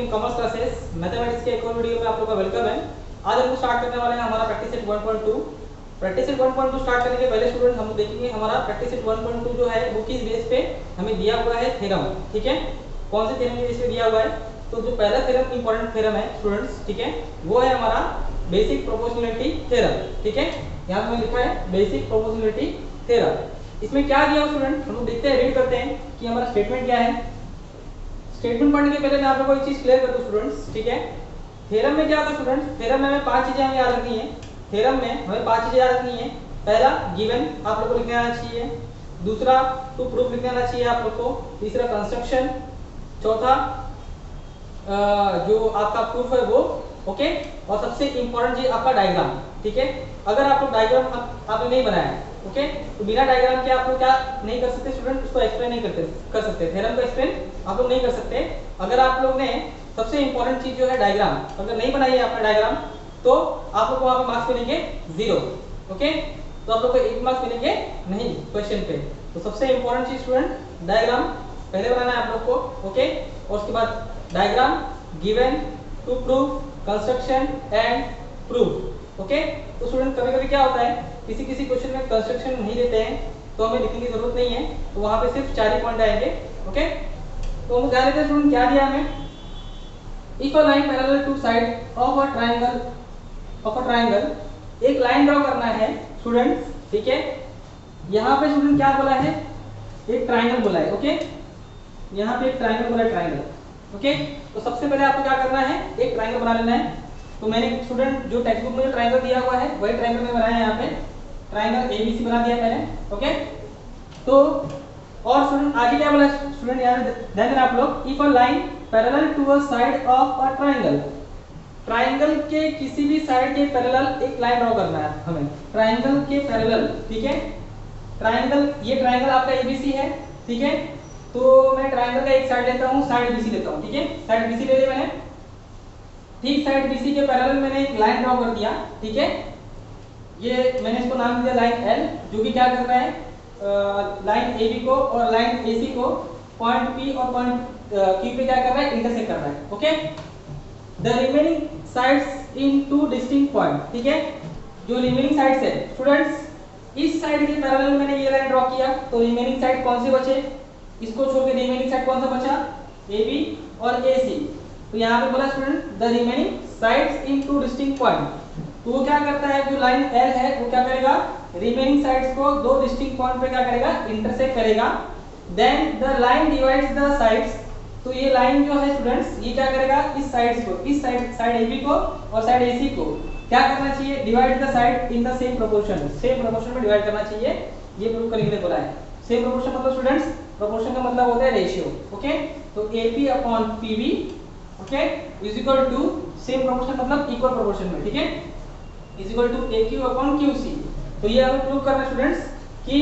In commerce classes mathematics के एक और वीडियो में आप लोग का वेलकम है। आज हम स्टार्ट करने वाले हैं हमारा practice set 1.2। Practice set 1.2 start करने के पहले स्टूडेंट हम देखेंगे हमारा प्रैक्टिस सेट 1.2 जो है वो किस बेस पे हमें दिया हुआ है थ्योरम। ठीक है, कौन से थ्योरम के बेस पे दिया हुआ है? तो जो पहला थ्योरम इंपॉर्टेंट थ्योरम है स्टूडेंट्स, ठीक है, वो है हमारा बेसिक प्रोपोर्शनलिटी थ्योरम। ठीक है, यहाँ पे लिखा है बेसिक प्रोपोर्शनलिटी थ्योरम। इसमें क्या दिया स्टूडेंट, हम लोग देखते हैं, रीड करते हैं कि हमारा स्टेटमेंट क्या है। स्टेटमेंट पढ़ने के पहले मैं आप लोगों को एक चीज क्लियर कर दूं स्टूडेंट्स, ठीक है। थ्योरम में क्या होता है स्टूडेंट्स, थ्योरम में हमें 5 चीजें हमें याद रखनी है। थ्योरम में हमें 5 चीजें याद रखनी है। पहला गिवन आप लोगों को लिखना आना चाहिए, दूसरा टू प्रूफ लिखना आना चाहिए आप लोग को, तीसरा कंस्ट्रक्शन, चौथा जो आपका प्रूफ है वो, ओके, और सबसे इंपॉर्टेंट चीज आपका डायग्राम। ठीक है, अगर आप लोग डायग्राम आपने नहीं बनाया है, ओके, तो बिना डायग्राम के आप लोग क्या नहीं कर सकते स्टूडेंट, उसको एक्सप्लेन नहीं कर सकते, थ्योरम को एक्सप्लेन आप लोग नहीं कर सकते। अगर आप लोग ने सबसे इंपॉर्टेंट चीज जो है डायग्राम अगर नहीं बनाई है आपने डायग्राम, तो आप लोग को वहां पे मार्क्स मिलेंगे 0। ओके, तो आप लोग को 1 मार्क्स मिलेंगे नहीं क्वेश्चन पे। तो सबसे इंपॉर्टेंट चीज स्टूडेंट डायग्राम पहले बनाना है आप लोग को, ओके, और उसके बाद diagram, given, to proof, construction and proof. Okay, तो स्टूडेंट कभी कभी क्या होता है, किसी किसी क्वेश्चन में कंस्ट्रक्शन नहीं देते हैं तो हमें लिखने की जरूरत नहीं है, तो वहां पे सिर्फ 4 ही पॉइंट आएंगे। ओके, तो हम ध्यान देते हैं स्टूडेंट क्या दिया हमें, if a line parallel to side of a triangle, एक लाइन ड्रॉ करना है स्टूडेंट्स, ठीक है। यहाँ पे स्टूडेंट क्या बोला है, एक ट्रायंगल बोला है, ओके, यहाँ पे एक ट्रायंगल बोला है, ट्रायंगल। ओके, तो सबसे पहले आपको क्या करना है, एक ट्रायंगल बना लेना है। तो मैंने स्टूडेंट जो टेक्स्ट बुक में जो ट्रायंगल दिया हुआ है वही ट्रायंगल में बनाया है। यहाँ पे ट्रायंगल एबीसी बना दिया मैंने, ओके। तो और स्टूडेंट आगे क्या बोला स्टूडेंट, यहाँ ध्यान देना आप लोग, if a line parallel to a side of a triangle, triangle के किसी भी साइड के पैरेलल एक लाइन ड्रॉ करना है हमें, ट्रायंगल के पैरेलल, ठीक है। ट्रायंगल, ये ट्रायंगल आपका एबीसी है, ठीक है। तो मैं ट्रायंगल का एक साइड लेता हूँ, साइड बीसी लेता हूँ, ठीक है, साइड बीसी ले लिया मैंने। ठीक साइड बीसी के पैरेलल मैंने एक लाइन ड्रॉ कर दिया, ठीक है। ये मैंने इसको नाम दिया लाइन एल, जो कि क्या कर रहा है, लाइन ए बी को और लाइन ए सी को पॉइंट पी और पॉइंट क्यू पे क्या कर रहा है, इंटरसेक्ट कर रहा है। Okay, the remaining sides in two distinct point, ठीक है। जो रिमेनिंग साइड्स है स्टूडेंट्स, इस साइड के पैरेलल मैंने ये लाइन ड्रॉ किया, तो रिमेनिंग साइड कौन से बचे, इसको छोड़ के रिमेनिंग साइड कौन सा बचा, ए बी और ए सी। तो यहाँ पे बोला student the remaining sides in two distinct point, तो वो क्या करता है, जो लाइन एल है वो क्या करेगा, रिमेनिंग साइड्स को 2 डिस्टिंक्ट पॉइंट पे क्या करेगा, इंटरसेक्ट करेगा। Then the line divides the sides, तो ये लाइन जो है स्टूडेंट्स ये क्या करेगा, इस साइड्स को, इस साइड ए बी को और साइड ए सी को क्या करना चाहिए, divide the side in the same proportion, same proportion में डिवाइड करना चाहिए। ये प्रूव करने के लिए बोला है। सेम प्रोपोर्शन मतलब स्टूडेंट्स, प्रोपोर्शन का मतलब होता है रेशियो। ओके, तो AP upon PV, okay, is equal to, same proportion मतलब इक्वल प्रोपोर्शन में, ठीक है, is equal to A Q upon Q C. तो ये हमें प्रूव करना है स्टूडेंट्स कि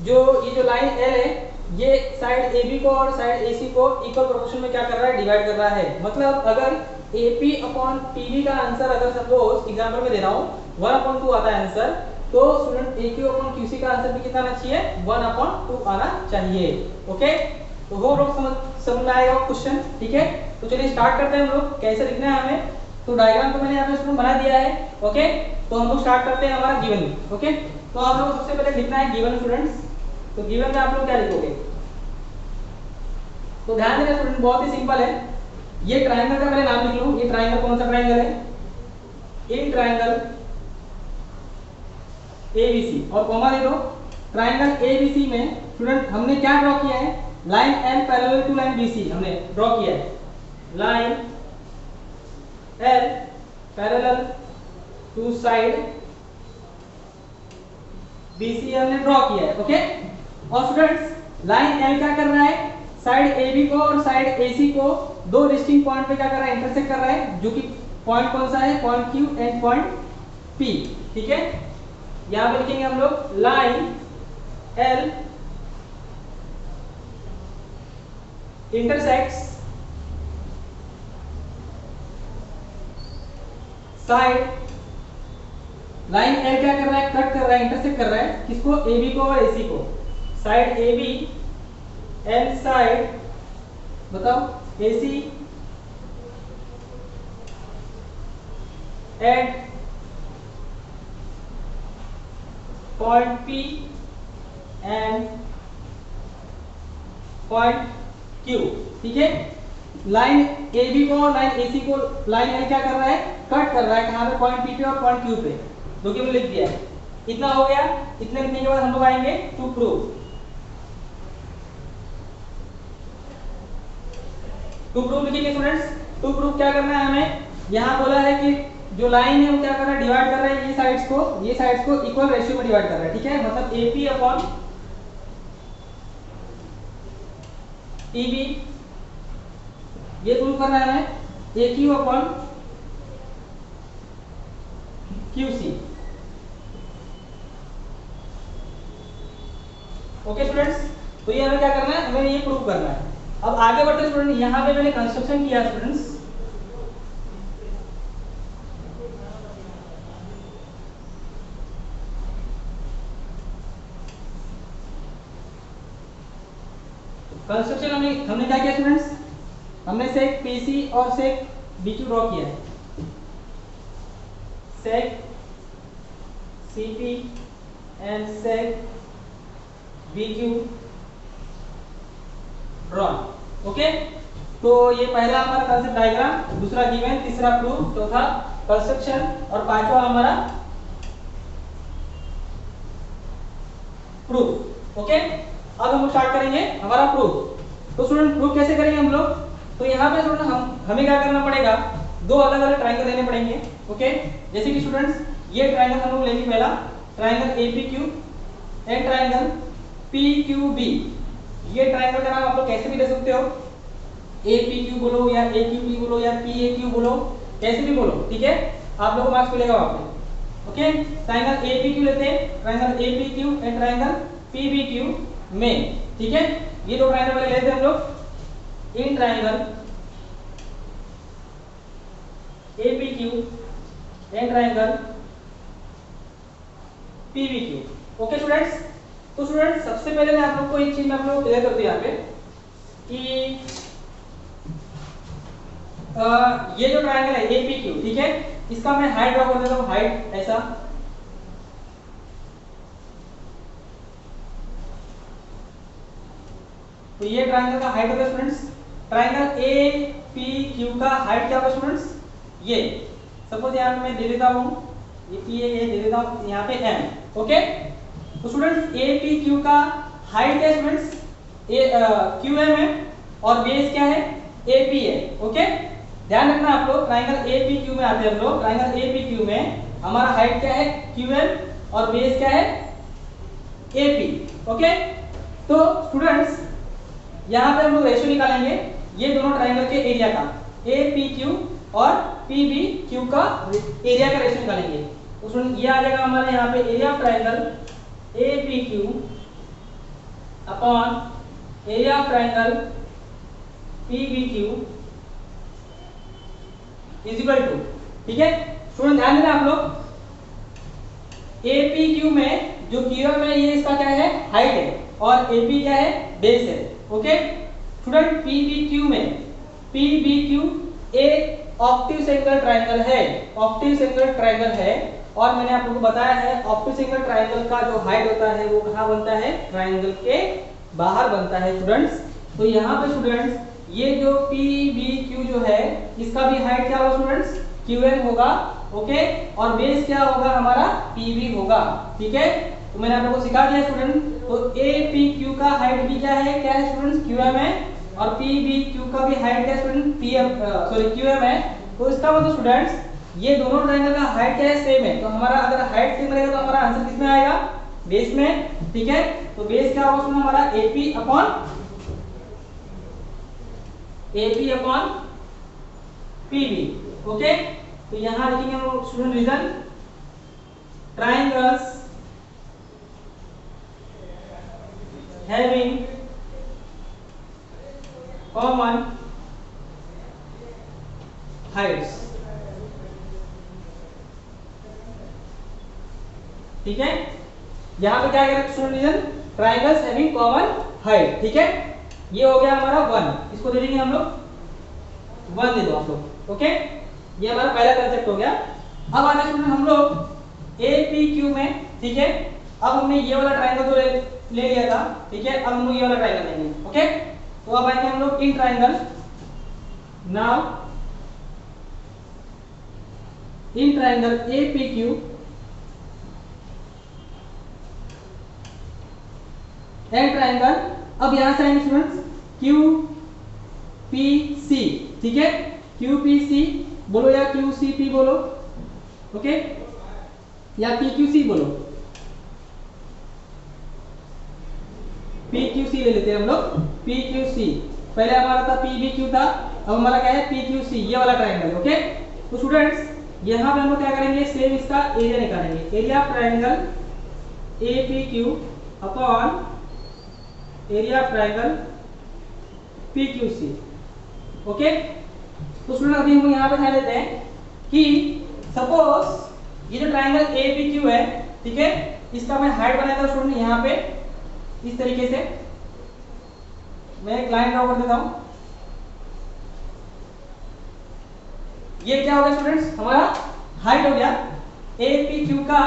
ये जो लाइन एल है ये साइड ए बी को और साइड ए सी को इक्वल प्रोपोर्शन में क्या कर रहा है, डिवाइड कर रहा है। मतलब अगर एपी अपॉन पीवी का आंसर अगर सपोज एग्जांपल में दे रहा हूँ 1/2 आता है आंसर, तो स्टूडेंट ए क्यू अपॉन क्यू सी का आंसर भी कितना आना चाहिए, 1/2 आना चाहिए। ओके, तो वो लोग समझ में आएगा क्वेश्चन, ठीक है। तो चलिए स्टार्ट करते हैं हम लोग, कैसे लिखना है हमें। तो डायग्राम तो मैंने यहाँ पे स्टूडेंट बना दिया है, ओके। तो हम लोग स्टार्ट करते हैं हमारा गिवन, ओके। तो आप लोग सबसे पहले लिखना है गिवन स्टूडेंट्स। तो गिवन में आप लोग क्या लिखोगे, तो ध्यान देना स्टूडेंट, बहुत ही सिंपल है। ये ट्रायंगल का पहले नाम लिख लूं, ये ट्रायंगल कौन सा ट्रायंगल है, इन ट्रायंगल एबीसी, और कॉमा दे दो। ट्रायंगल एबीसी में स्टूडेंट हमने क्या ड्रॉ किया है, line L parallel to line BC हमने ड्रॉ किया है, line L parallel to side BC हमने ड्रॉ किया है, ओके। और स्टूडेंट्स लाइन एल क्या कर रहा है, साइड ए बी को और साइड ए सी को 2 डिस्टिंक्ट पॉइंट पे क्या कर रहा है, इंटरसेक्ट कर रहा है, जो कि पॉइंट कौन सा है, point Q and point P, ठीक है। यहां पे लिखेंगे हम लोग line L intersects side, line L क्या कर रहा है, कट कर रहा है, इंटरसेक्ट कर रहा है, किसको, ए बी को और ए सी को, side A B and side, बताओ, A C at point P and point Q, ठीक है। लाइन AB को लाइन AC को लाइन L क्या कर रहा है, कट कर रहा है, कहां पे, पॉइंट P पे और पॉइंट Q पे, जो कि मैंने लिख दिया है। इतना हो गया। इतने लिखने के बाद हम लोग आएंगे टू प्रूव। टू प्रूव लिखेंगे स्टूडेंट्स। टू प्रूव क्या करना है हमें, यहां बोला है कि जो लाइन है वो क्या कर रहा है, डिवाइड कर रहा है ये साइड्स को इक्वल रेशियो में डिवाइड कर रहा है, ठीक है। मतलब AP अपॉन TB ये प्रूव करना है हमें, AQ upon QC। Okay students, तो ये हमें क्या करना है, हमें ये प्रूव करना है। अब आगे बढ़ते हैं स्टूडेंट, यहाँ पे मैंने कंस्ट्रक्शन किया स्टूडेंट्स। कंस्ट्रक्शन हमने क्या किया स्टूडेंट्स, हमने सेक PC और सेक BQ ड्रॉ किया है। Seg CP and seg BQ drawn. Okay, तो ये पहला हमारा कंसेप्ट डायग्राम, दूसरा गिवन, तीसरा प्रूफ, चौथा कंस्ट्रक्शन और पांचवा हमारा प्रूफ। ओके, अब हम स्टार्ट करेंगे हमारा प्रूफ। तो स्टूडेंट प्रूफ कैसे करेंगे हम लोग, तो यहाँ पे स्टूडेंट हमें क्या करना पड़ेगा, दो अलग अलग ट्रायंगल लेने पड़ेंगे। ओके, जैसे कि स्टूडेंट्स ये ट्रायंगल हम लोग लेंगे, पहला triangle APQ and triangle PQB। ये ट्रायंगल का नाम आप लोग कैसे भी दे सकते हो, APQ बोलो या AQB बोलो या PAQ बोलो, कैसे भी बोलो, ठीक है, आप लोगों को मार्क्स मिलेगा वहां पे। ओके, ट्रायंगल APQ लेते हैं, triangle APQ and triangle PBQ में, ठीक है। ये दो ट्रायंगल पहले लेते हैं हम लोग। In triangle APQ and triangle PBQ। Okay students, तो स्टूडेंट्स सबसे पहले मैं आप लोग को एक चीज मैं आप लोग को क्लियर कर दूं यहाँ पे कि ये जो ट्रायंगल है APQ, ठीक है, इसका मैं हाइट ड्रॉ कर देता हूँ, हाइट ऐसा। तो ये ट्रायंगल का हाइट होगा स्टूडेंट्स। ट्रायंगल APQ का हाइट क्या होगा स्टूडेंट्स, ये सपोज यहाँ पे मैं दे देता हूँ, ये P है, ये दे देता हूँ यहाँ पे M। ओके, तो स्टूडेंट्स APQ का हाइट है स्टूडेंट्स QM है और बेस क्या है AP है। ओके, ध्यान रखना आप लोग, ट्रायंगल APQ में आते हैं हम लोग, ट्रायंगल APQ में हमारा हाइट क्या है QM और बेस क्या है AP। ओके, तो स्टूडेंट्स यहाँ पे हम लोग रेशियो निकालेंगे ये दोनों ट्रायंगल के एरिया का, APQ और PBQ का एरिया का रेशियो निकालेंगे। तो स्टूडेंट ये आ जाएगा हमारे यहाँ पे area of triangle APQ upon area of triangle PBQ is equal to, ठीक है। स्टूडेंट ध्यान देना आप लोग, APQ में जो QM है ये इसका क्या है, हाइट है, और AP क्या है, बेस है। ओके स्टूडेंट, PBQ एक ऑक्टिव सेंगल ट्रायंगल है, ऑक्टिव सेंगल ट्रायंगल है, और मैंने आप लोगों को बताया है ऑक्टिव सेंगल ट्रायंगल का जो हाइट होता है वो कहाँ बनता है, ट्रायंगल के बाहर बनता है स्टूडेंट्स। तो यहाँ पे स्टूडेंट्स ये जो PBQ जो है इसका भी हाइट क्या होगा स्टूडेंट्स, QM होगा। ओके, और बेस क्या होगा हमारा, PB होगा, ठीक है। तो मैंने आप लोगों को सिखा दिया स्टूडेंट। तो APQ का हाइट भी क्या है स्टूडेंट्स, QM है, और PBQ का भी हाइट क्या है स्टूडेंट, QM है। तो इसका मतलब स्टूडेंट्स ये दोनों ट्रायंगल का हाइट क्या है, सेम है। तो हमारा अगर हाइट सेम रहेगा तो हमारा आंसर किसमें आएगा, बेस में, ठीक है। तो बेस क्या होगा स्टूडेंट हमारा AP अपॉन PB। ओके, तो यहाँ लिखेंगे हम student reason, triangles having common heights, ठीक है। यहां पे क्या करें student, reason triangles having common height, ठीक है। ये हो गया हमारा 1, इसको दे देंगे हम लोग 1 दे दो आप लोग। ओके, ये हमारा पहला कंसेप्ट हो गया। अब आते हैं हम लोग ए पी क्यू में, ठीक है। अब हमने ये वाला ट्राइंगल तो ले लिया था, ठीक है। अब हम लोग ये वाला ट्राइंगल लेंगे, ओके। तो अब आएंगे हम लोग in triangle, now in triangle A P Q and triangle, अब यहां से आएंगे स्टूडेंट्स क्यू पी सी, ठीक है। क्यू पी सी बोलो या क्यू सी पी बोलो, ओके, या पी क्यू सी बोलो। पी क्यू सी ले लेते हैं हम लोग, पी क्यू सी। पहले हमारा था पी बी क्यू था, अब हमारा क्या है पी क्यू सी, ये वाला ट्राइंगल, ओके। तो स्टूडेंट्स यहां पे हम लोग क्या करेंगे, सेम इसका एरिया निकालेंगे। Area of triangle A P Q upon area of triangle P Q C, okay. तो स्टूडेंट अभी हम यहाँ पे ध्यान देते हैं कि सपोज ये जो ट्राइंगल ए पी क्यू है, ठीक है, इसका मैं हाइट बनाया था स्टूडेंट यहाँ पे इस तरीके से। मैं एक लाइन ड्रॉ कर देता हूं। ये क्या हो गया स्टूडेंट्स, हमारा हाइट हो गया ए पी क्यू का।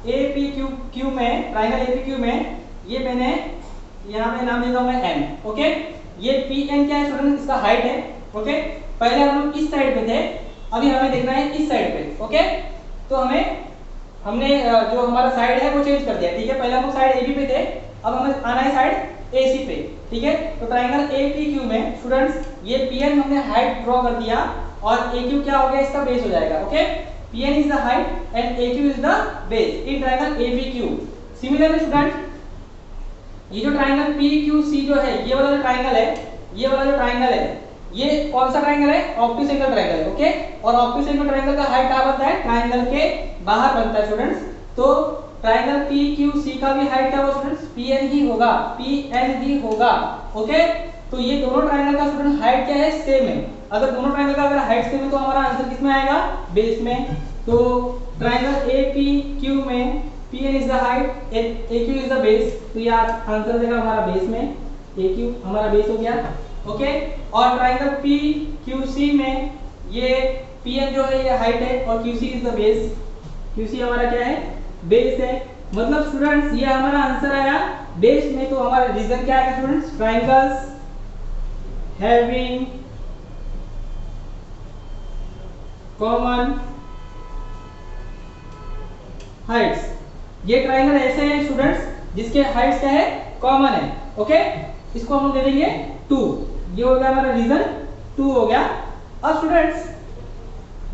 ए पी क्यू में, ट्राइंगल ए पी क्यू में ये मैंने यहाँ पे नाम देता हूँ मैं एम, ओके। ये पी एन क्या है स्टूडेंट, इसका हाइट है, ओके। पहले हम लोग इस साइड पे थे, अभी हमें देखना है इस साइड पे, ओके। तो हमने जो हमारा साइड है वो चेंज कर दिया, ठीक है। पहले हम लोग साइड ए बी पे थे, अब हमें आना है साइड ए सी पे, ठीक है। तो ट्राइंगल ए पी क्यू में स्टूडेंट्स ये पी एन हमने हाइट ड्रॉ कर दिया और ए क्यू क्या हो गया, इसका बेस हो जाएगा, okay. P N is the height and A Q is the base in triangle A P Q. Similarly student ये जो ट्राइंगल पी क्यू सी जो है, ये वाला जो ट्राइंगल है, ये वाला जो ट्राइंगल है, ये कौन सा ट्राइंगल है, ऑप्टिसेंगल ट्राइंगल है, ओके। और ऑप्टिसेंगल ट्राइंगल का हाइट क्या बनता है, ट्राइंगल के बाहर बनता है स्टूडेंट्स। तो ट्राइंगल पी क्यू सी का भी हाइट क्या होगा स्टूडेंट्स, पी एन ही होगा, पी एन ही होगा, ओके। तो ये दोनों ट्राइंगल का स्टूडेंट हाइट क्या है, सेम है। अगर दोनों ट्राइंगल का अगर हाइट सेम है तो हमारा आंसर किस में आएगा, बेस में। तो ट्राइंगल ए पी क्यू में P N is the height, A Q is the base, तो ये आंसर देगा हमारा बेस में, ए क्यू हमारा बेस हो गया, ओके। और ट्राइंगल पी क्यू सी में ये पी एन जो है ये हाइट है और Q C is the base, Q C हमारा क्या है, बेस है। मतलब स्टूडेंट्स ये हमारा आंसर आया बेस में। तो हमारा रीजन क्या आएगा students, triangles having common Heights. ये ट्राइंगल ऐसे हैं स्टूडेंट्स जिसके हाइट्स क्या है, कॉमन है, ओके। इसको हम दे देंगे 2। ये हो गया हमारा रीजन 2 हो गया। अब स्टूडेंट्स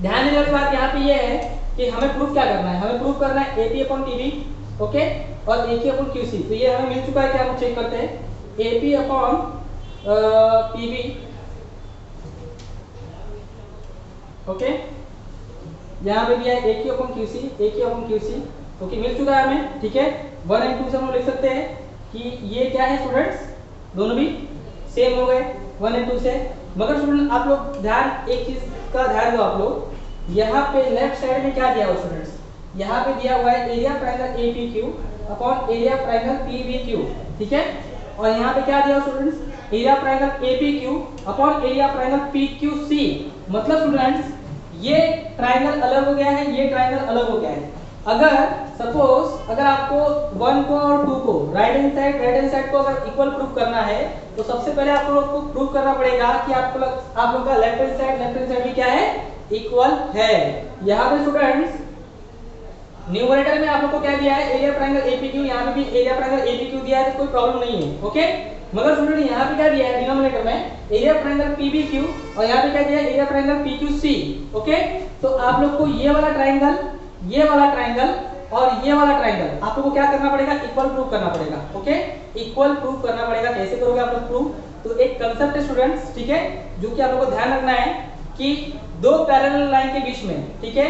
ध्यान देने वाली बात यहाँ पे ये है कि हमें प्रूफ क्या करना है, हमें प्रूफ करना है AP अपॉन TB, ओके, और AK अपॉन QC। तो ये हमें मिल चुका है, क्या हम चेक करते हैं, AP अपॉन TB, ओके। यहाँ पे दिया है AK upon QC, AK upon QC, okay, मिल चुका है हमें, ठीक है। 1 और 2 से हम लिख सकते हैं कि ये क्या है स्टूडेंट्स, दोनों भी सेम हो गए 1 और 2 से। मगर स्टूडेंट आप लोग ध्यान, एक चीज का ध्यान दो आप लोग, यहाँ पे लेफ्ट साइड में क्या दिया हुआ स्टूडेंट्स, यहाँ पे दिया हुआ है area triangle APQ upon area triangle PBQ, ठीक है। और यहाँ पे क्या दिया students, area triangle APQ upon area triangle PQC। मतलब स्टूडेंट्स ये ट्राइंगल अलग हो गया है, ये ट्राइंगल अलग हो गया है। अगर सपोज अगर आपको 1 को और 2 को राइट हैंड साइड को अगर इक्वल प्रूफ करना है तो सबसे पहले आप लोग को प्रूफ करना पड़ेगा कि आप लोग का लेफ्ट हैंड साइड भी क्या है, इक्वल है। यहाँ पे स्टूडेंट्स न्यूमरेटर में आप लोग को क्या दिया है, एरिया ट्राइंगल APQ, यहाँ पे भी एरिया ट्राइंगल APQ दिया है, तो कोई प्रॉब्लम नहीं है, ओके। मगर स्टूडेंट यहाँ पे क्या दिया है डिनोमिनेटर में, एरिया ट्राइंगल PBQ, और यहाँ पे क्या दिया है, एरिया ट्राइंगल PQC, ओके। तो आप लोग को ये वाला ट्राइंगल, ये वाला ट्राइंगल और ये वाला ट्राइंगल आप लोग को क्या करना पड़ेगा, इक्वल प्रूफ करना पड़ेगा, ओके। इक्वल प्रूफ करना पड़ेगा। कैसे करोगे आप लोग प्रूफ, तो एक कंसेप्ट है स्टूडेंट्स, ठीक है, जो कि आप लोग को ध्यान रखना है कि दो पैरेलल लाइन के बीच में, ठीक है,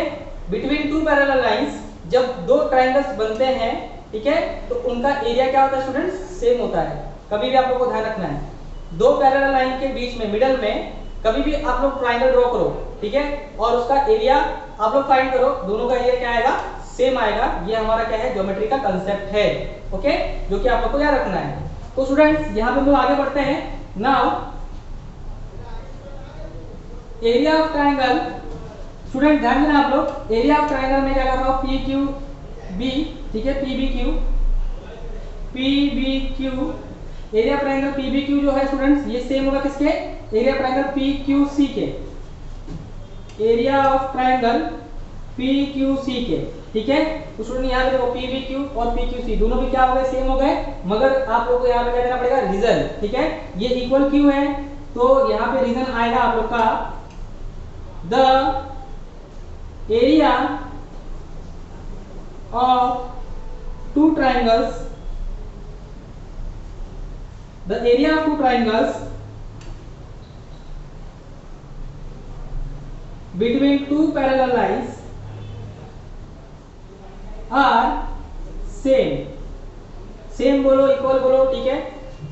बिटवीन 2 पैरेलल लाइंस जब 2 ट्राइंगल्स बनते हैं, ठीक है, तो उनका एरिया क्या होता है स्टूडेंट्स, सेम होता है। कभी भी आप लोग को ध्यान रखना है, 2 पैरेलल लाइन के बीच में मिडल में कभी भी आप लोग ट्राइंगल ड्रॉ करो, ठीक है, और उसका एरिया आप लोग फाइंड करो, दोनों का एरिया क्या आएगा, सेम आएगा। ये हमारा क्या है, ज्योमेट्री का कांसेप्ट है, ओके, जो कि आप लोग को याद रखना है। तो स्टूडेंट्स यहाँ पे हम लोग आगे बढ़ते हैं। Now area of triangle student ध्यान देना आप लोग, एरिया ऑफ ट्रायंगल में क्या कर रहा हूँ, पी क्यू बी, ठीक है, P B Q, P B Q, area of triangle P B Q जो है स्टूडेंट्स ये सेम होगा किसके, area of triangle P Q C के, area of triangle P Q C के, ठीक है। तो स्टूडेंट यहाँ पे देखो पी बी क्यू और पी क्यू सी दोनों भी क्या हो गए, सेम हो गए, मगर आप लोगों को यहाँ पे क्या देना पड़ेगा, रीजन, ठीक है। ये इक्वल क्यू है तो यहाँ पे रीजन आएगा आप लोग का the area of two triangles, the area of two triangles between two parallel lines are same, same बोलो, इक्वल बोलो, ठीक है,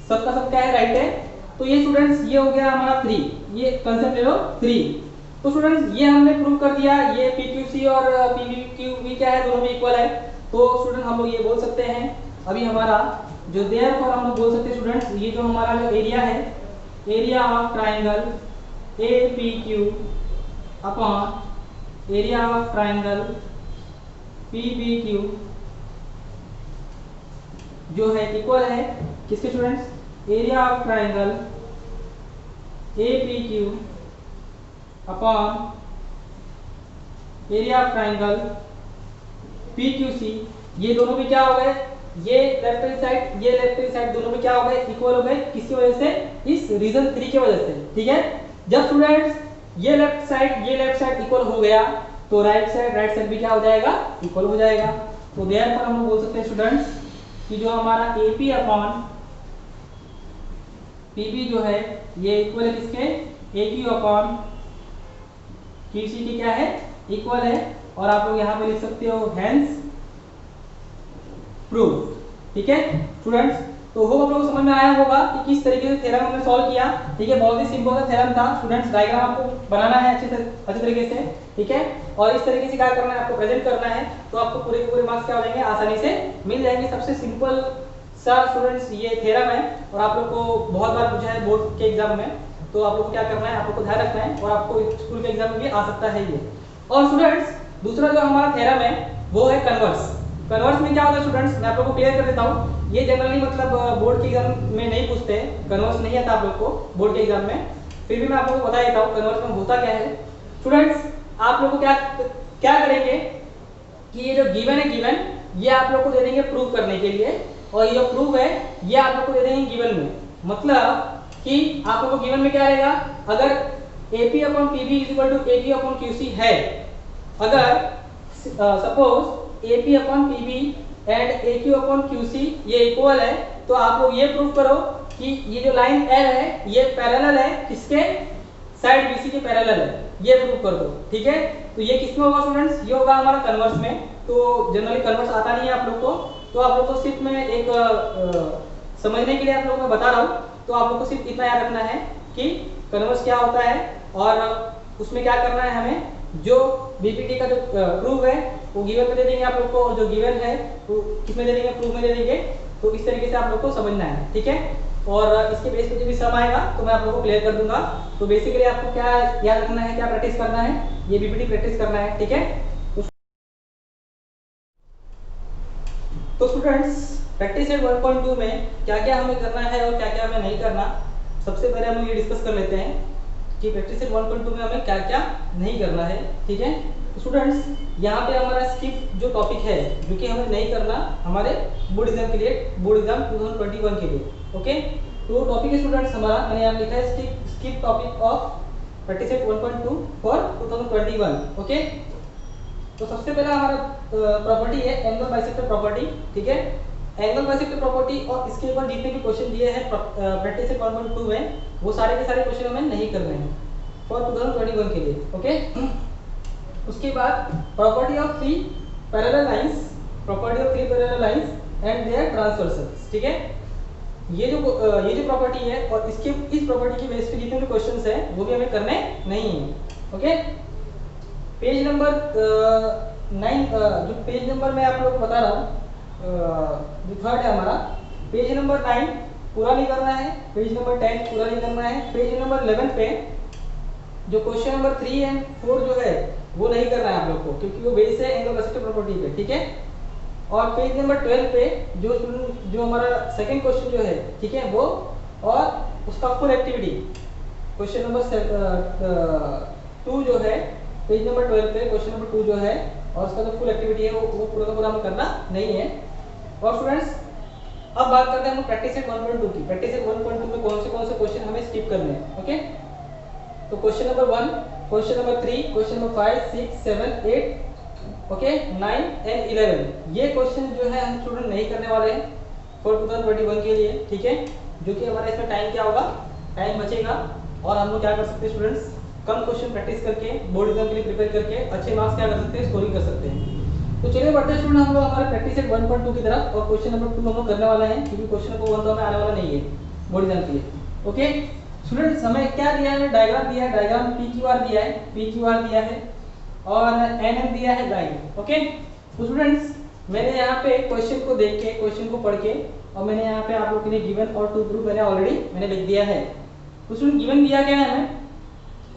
सबका सब क्या है, राइट है। तो ये स्टूडेंट्स ये हो गया हमारा 3, ये कंसेप्ट ले लो 3। तो स्टूडेंट्स ये हमने प्रूव कर दिया, ये PQC और PBQ क्या है, दोनों में इक्वल है। तो स्टूडेंट हम लोग ये बोल सकते हैं अभी हमारा जो देयरफॉर हम लोग बोल सकते हैं स्टूडेंट्स, ये जो हमारा जो एरिया है, area of triangle APQ upon area of triangle PBQ जो है इक्वल है किसके students, area of triangle APQ upon area of triangle PQC। ये दोनों भी क्या हो गए, ये लेफ्ट हैंड साइड ये लेफ्ट हैंड साइड दोनों भी क्या हो गए, इक्वल हो गए, किसकी वजह से, इस रीजन 3 की वजह से, ठीक है। जब स्टूडेंट्स ये लेफ्ट साइड इक्वल हो गया तो राइट साइड भी क्या हो जाएगा, इक्वल हो जाएगा। तो देयरफॉर हम लोग बोल सकते हैं स्टूडेंट्स कि जो हमारा AP अपॉन PB जो है ये इक्वल है किसके, AQ अपॉन QC की क्या है, इक्वल है। और आप लोग यहाँ पे लिख सकते हो हेंस प्रूव, ठीक है स्टूडेंट्स। तो होप आप लोगों को समझ में आया होगा कि किस तरीके से थ्योरम हमने सॉल्व किया, ठीक है। बहुत ही सिंपल सा थ्योरम था स्टूडेंट्स, डायग्राम आपको बनाना है अच्छे तरीके से, ठीक है, और इस तरीके से क्या करना है, आपको प्रेजेंट करना है, तो आपको पूरे के पूरे मार्क्स क्या हो जाएंगे, आसानी से मिल जाएंगे। सबसे सिंपल सा स्टूडेंट्स ये थ्योरम है और आप लोग को बहुत बार पूछा है बोर्ड के एग्जाम में, तो आप लोग को क्या करना है, आप लोग को ध्यान रखना है और आपको स्कूल के एग्जाम में भी आ सकता है ये। और स्टूडेंट्स दूसरा जो हमारा थ्योरम है वो है कन्वर्स। कन्वर्स में क्या होता है स्टूडेंट्स, मैं आप लोगों को क्लियर कर देता हूँ। ये जनरली मतलब बोर्ड के एग्जाम में नहीं पूछते, कन्वर्स नहीं आता आप लोग को बोर्ड के एग्जाम में, फिर भी मैं आप लोगों को बता देता हूँ कन्वर्स में होता क्या है। स्टूडेंट्स आप लोग को क्या करेंगे कि ये जो गिवन है, गिवन ये आप लोग को दे देंगे प्रूव करने के लिए, और ये जो प्रूव है ये आप लोग को दे देंगे गिवन में। मतलब कि आप लोग को गिवन में क्या रहेगा, अगर AP upon PB is equal to AQ upon QC है, अगर suppose AP upon PB and AQ upon QC ये इक्वल है, तो आप लोग ये प्रूव करो कि ये जो लाइन L है ये पैरेलल है किसके, साइड BC के पैरेलल है, ये प्रूव कर दो, ठीक है। तो ये किस में होगा स्टूडेंट्स, ये होगा हमारा कन्वर्स में। तो जनरली कन्वर्स आता नहीं है आप लोग को, तो आप लोग को सिर्फ मैं एक समझने के लिए आप लोगों को बता रहा हूँ। तो आप लोग को सिर्फ इतना याद रखना है कि कन्वर्स क्या होता है और उसमें क्या करना है हमें, जो BPT का जो प्रूफ है वो गिवन में दे देंगे आप लोग को, और जो गिवन है वो किसमें दे देंगे, प्रूफ में दे देंगे। तो इस तरीके से आप लोग को समझना है, ठीक है। और इसके बेस पे जो भी सम आएगा तो मैं आप लोगों को क्लियर कर दूंगा। तो बेसिकली आपको क्या याद रखना है, क्या प्रैक्टिस करना है, ये BPT प्रैक्टिस करना है, ठीक है। तो स्टूडेंट्स प्रैक्टिस सेट 1.2 में क्या क्या हमें करना है और क्या क्या हमें नहीं करना, सबसे पहले हम ये डिस्कस कर लेते हैं कि प्रैक्टिस सेट 1.2 में हमें क्या क्या नहीं करना है, ठीक है। तो स्टूडेंट्स यहाँ पे हमारा स्किप जो टॉपिक है जो कि हमें नहीं करना हमारे बोर्ड एग्जाम के लिए, बोर्ड एग्जाम 2021 के लिए, ओके। तो टॉपिक है स्टूडेंट्स हमारा, मैंने यहाँ लिखा है skip topic of practice set 1.2 for 2021, okay. तो सबसे पहला हमारा प्रॉपर्टी है एंगल बाइसेक्टर प्रॉपर्टी, ठीक है। एंगल बाइसेक्टर प्रॉपर्टी और इसके ऊपर जितने भी क्वेश्चन दिए हैं प्रैक्टिस सेट 1.2 में, वो सारे के सारे क्वेश्चन हमें नहीं करने हैं फॉर 2021 के लिए, ओके। उसके बाद property of 3 parallel lines, property of 3 parallel lines and their transversals, ठीक है। ये जो प्रॉपर्टी है और इसके इस प्रॉपर्टी की बेस पे जितने भी क्वेश्चंस हैं वो भी हमें करने नहीं है, ओके। पेज नंबर 9, जो पेज नंबर मैं आप लोगों को बता रहा हूँ जो थर्ड है हमारा, पेज नंबर 9 पूरा नहीं करना है, पेज नंबर 10 पूरा नहीं करना है, पेज नंबर 11 पे जो क्वेश्चन नंबर 3 एंड 4 जो है वो नहीं करना है आप लोग को, क्योंकि वो बेस है एंगल रेसिप्रोसिटी प्रॉपर्टी पे, ठीक है। और पेज नंबर 12 पे जो हमारा सेकंड क्वेश्चन जो है, ठीक है, वो और उसका फुल एक्टिविटी क्वेश्चन नंबर 2 जो है पेज नंबर 12 पे क्वेश्चन नंबर 2 जो है और उसका जो फुल एक्टिविटी है वो पूरा का पूरा हमें करना नहीं है। और स्टूडेंट्स अब बात करते हैं हम प्रैक्टिस सेट 1.2 की। प्रैक्टिस सेट 1.2 में कौन से क्वेश्चन हमें स्किप करने हैं, ओके। तो question number 1, question number 3, question number 5, 6, 7, 8, okay, 9 and 11 ये क्वेश्चन जो है हम स्टूडेंट नहीं करने वाले हैं फॉर 2021 के लिए, ठीक है। जो कि हमारा इसमें टाइम क्या होगा, टाइम बचेगा और हम लोग क्या कर सकते हैं स्टूडेंट्स, कम क्वेश्चन प्रैक्टिस करके बोर्ड एग्जाम के लिए प्रिपेयर करके अच्छे मार्क्स क्या कर सकते हैं, स्कोरिंग कर सकते हैं। तो चलिए बढ़ते हैं स्टूडेंट हम लोग हमारे प्रैक्टिस सेट 1.2 की तरफ और क्वेश्चन नंबर 2 हम लोग करने वाले हैं, क्योंकि क्वेश्चन नंबर 1 तो हमें आने वाला नहीं है बोर्ड एग्जाम के लिए, ओके। स्टूडेंट्स हमें क्या दिया है, डायग्राम दिया है, डायग्राम PQR दिया है, PQR दिया है और NM दिया है लाइन, ओके। तो स्टूडेंट्स मैंने यहाँ पे क्वेश्चन को देख के, क्वेश्चन को पढ़ के और मैंने यहाँ पे आप लोगों के लिए गिवन और टू प्रूफ मैंने ऑलरेडी लिख दिया है। तो स्टूडेंट गिवन दिया क्या है हमें,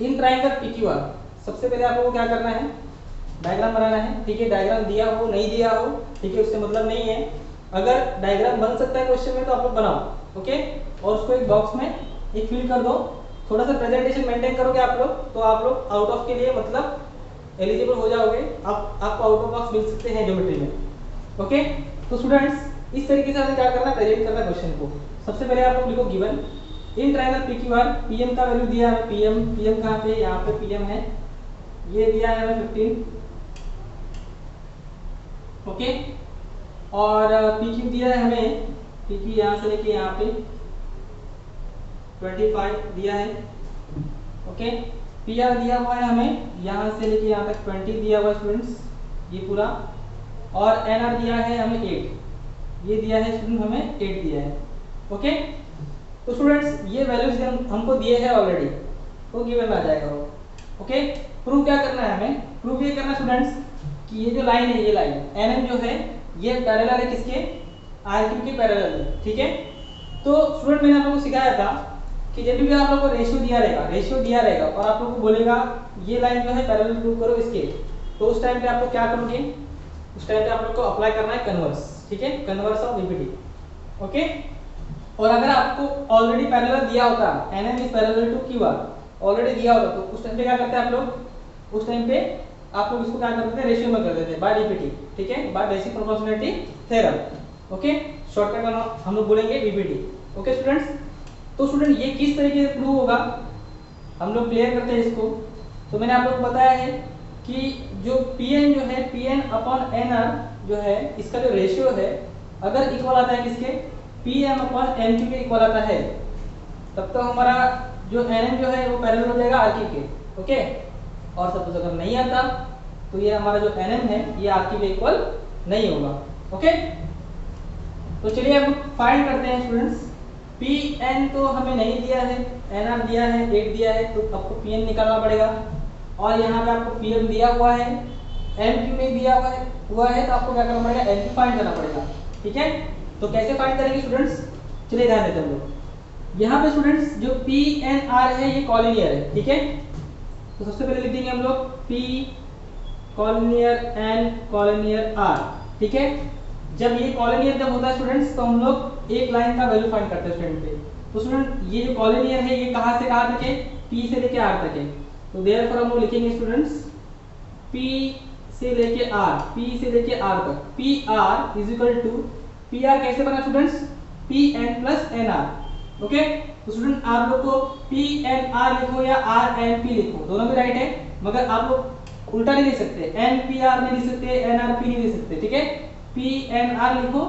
इन ट्रायंगल PQR सबसे पहले आप लोगों को क्या करना है, डायग्राम बनाना है, ठीक है। डायग्राम दिया हो नहीं दिया हो, ठीक है, उससे मतलब नहीं है। अगर डायग्राम बन सकता है क्वेश्चन में तो आप लोग बनाओ, ओके। और उसको एक बॉक्स में एक फिल कर दो, थोड़ा सा प्रेजेंटेशन मेंटेन करोगे आप लोग तो आप लोग आउट ऑफ के लिए मतलब एलिजिबल हो जाओगे, आपको आउट ऑफ बॉक्स मिल सकते हैं ज्योमेट्री में, ओके। तो स्टूडेंट्स इस तरीके से हमें क्या करना है, प्रेजेंट करना है क्वेश्चन को। सबसे पहले आप लोग लिखो given in triangle PQR, PM का वैल्यू दिया है, PM कहाँ पे, यहाँ पे PM है, ये दिया है हमें 15, ओके। और PQ दिया है हमें, PQ यहाँ से लेके यहाँ पे 25 दिया है, ओके। PR दिया हुआ है हमें यहाँ से लेके यहाँ तक 20 दिया हुआ है स्टूडेंट्स, ये पूरा। और NR दिया है हमें 8, ये दिया है स्टूडेंट हमें 8 दिया है, ओके। तो स्टूडेंट्स ये वैल्यूज हमको दिए हैं ऑलरेडी, तो गिवन आ जाएगा वो, ओके। प्रूव क्या करना है हमें, प्रूव ये करना स्टूडेंट्स कि ये जो लाइन है, ये लाइन NM जो है ये पैरेलल है किसके, RQ के पैरेलल है, ठीक है। तो स्टूडेंट मैंने आप लोगों को सिखाया था कि जब भी आप लोगों को रेशियो दिया रहेगा और आप लोगों को बोलेगा ये लाइन जो है पैरेलल प्रूव करो इसके, तो उस टाइम पे आप लोग क्या करोगे, उस टाइम पे आप लोग को अप्लाई करना है कन्वर्स, ठीक है, कन्वर्स ऑफ VPD, ओके। और अगर आपको ऑलरेडी पैरेलल दिया होता, NM is parallel to QR already दिया होता, तो उस टाइम पे क्या करते हैं आप लोग, उस टाइम पे आप लोग इसको क्या करते थे, रेशियो में कर देते हैं बाय DPT, ठीक है, by basic proportionality theorem, okay. Shortcut में हम लोग बोलेंगे VPD, ओके स्टूडेंट्स। तो स्टूडेंट ये किस तरीके से प्रूव होगा, हम लोग क्लियर करते हैं इसको। तो मैंने आप लोग को बताया है कि जो PN जो है, PN अपॉन NR जो है, इसका जो रेशियो है अगर इक्वल आता है किसके, PM अपॉन NQ के इक्वल आता है, तब तो हमारा जो NM जो है वो पैरेलल हो जाएगा RQ के, ओके। और सपोज अगर नहीं आता तो ये हमारा जो NM है ये RQ के इक्वल नहीं होगा, ओके। तो चलिए अब फाइंड करते हैं स्टूडेंट्स। PN तो हमें नहीं दिया है, NR दिया है, 8 दिया है, तो आपको PN निकालना पड़ेगा। और यहाँ पे आपको PM दिया हुआ है, NQ नहीं दिया हुआ है तो आपको क्या करना पड़ेगा, NQ फाइंड करना पड़ेगा, ठीक है। तो कैसे फाइंड करेंगे स्टूडेंट्स, चलिए ध्यान देते हैं हम लोग। यहाँ पे स्टूडेंट्स जो PNR है ये कॉलिनियर है, ठीक है। तो सबसे पहले लिख देंगे हम लोग P collinear N collinear R, ठीक है। जब ये कॉलिनियर जब होता है स्टूडेंट्स तो हम लोग एक लाइन का वैल्यू फाइंड करते हैं स्टूडेंट पे। तो स्टूडेंट ये जो कॉलिनियर है ये कहाँ से कहाँ तक है, P से लेके R तक है। तो देयरफॉर हम लोग लिखेंगे स्टूडेंट्स P से लेके R तक, PR is equal to PR कैसे बना students, PN plus NR, okay. तो स्टूडेंट आप लोग को PNR लिखो या RNP लिखो, दोनों भी राइट है, मगर आप लोग उल्टा नहीं लिख सकते, NPR नहीं लिख सकते, NRP नहीं लिख सकते, ठीक है। PNR लिखो,